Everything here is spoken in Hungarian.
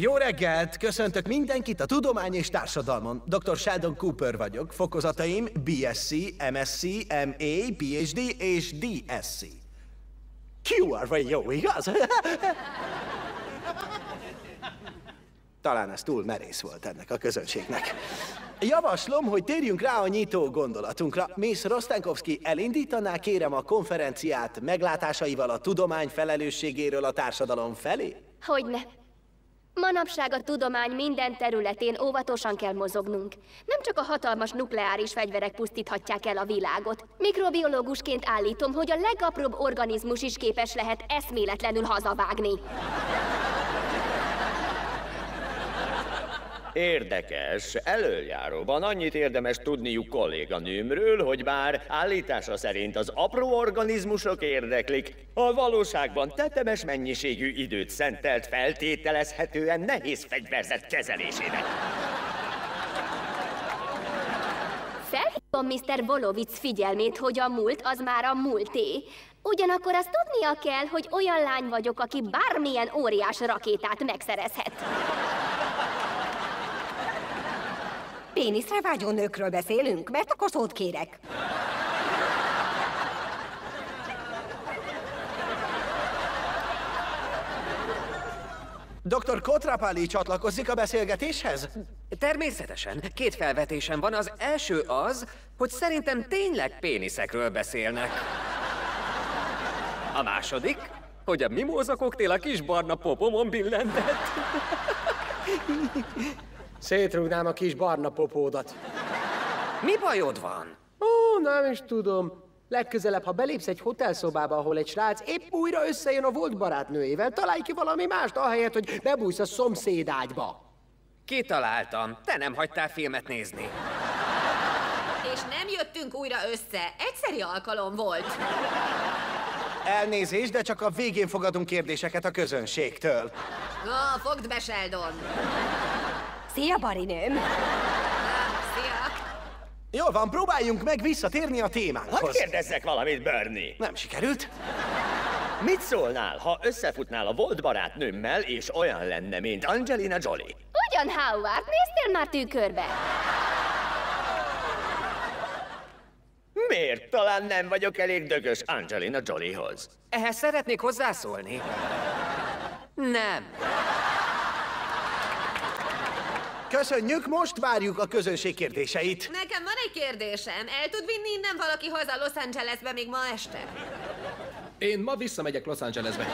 Jó reggelt! Köszöntök mindenkit a Tudomány és Társadalmon. Dr. Sheldon Cooper vagyok. Fokozataim BSc, MSc, MA, PhD és DSc. QR vagy jó, igaz? Talán ez túl merész volt ennek a közönségnek. Javaslom, hogy térjünk rá a nyitó gondolatunkra. Miss Rostenkovsky elindítaná, kérem, a konferenciát meglátásaival a tudomány felelősségéről a társadalom felé? Hogyne. Manapság a tudomány minden területén óvatosan kell mozognunk. Nem csak a hatalmas nukleáris fegyverek pusztíthatják el a világot. Mikrobiológusként állítom, hogy a legapróbb organizmus is képes lehet eszméletlenül hazavágni. Érdekes, elöljáróban annyit érdemes tudniuk kolléganőmről, hogy bár állítása szerint az apró organizmusok érdeklik, a valóságban tetemes mennyiségű időt szentelt feltételezhetően nehéz fegyverzet kezelésének. Felhívom Mr. Wolowitz figyelmét, hogy a múlt az már a múlté. Ugyanakkor azt tudnia kell, hogy olyan lány vagyok, aki bármilyen óriás rakétát megszerezhet. Péniszre vágyó nőkről beszélünk, mert akkor szót kérek. Dr. Kotrapali csatlakozik a beszélgetéshez? Természetesen. Két felvetésem van. Az első az, hogy szerintem tényleg péniszekről beszélnek. A második, hogy a mimóza koktél a kis barna popomon billentett. Szétrúgnám a kis barna popódat. Mi bajod van? Ó, nem is tudom. Legközelebb, ha belépsz egy hotelszobába, ahol egy srác épp újra összejön a volt barátnőjével, találj ki valami mást, ahelyett, hogy bebújsz a szomszédágyba. Kitaláltam. Te nem hagytál filmet nézni. És nem jöttünk újra össze. Egyszeri alkalom volt. Elnézést, de csak a végén fogadunk kérdéseket a közönségtől. Na, fogd be, Sheldon. Szia, barinőm! Szia! Jól van, próbáljunk meg visszatérni a témánkhoz. Hadd kérdezzek valamit, Bernie. Nem sikerült? Mit szólnál, ha összefutnál a volt barátnőmmel, és olyan lenne, mint Angelina Jolie? Ugyan, Howard, néztél már tükörbe? Miért? Talán nem vagyok elég dögös Angelina Joliehoz. Ehhez szeretnék hozzászólni. Nem. Köszönjük, most várjuk a közönség kérdéseit. Nekem van egy kérdésem. El tud vinni innen valaki haza Los Angelesbe még ma este? Én ma visszamegyek Los Angelesbe.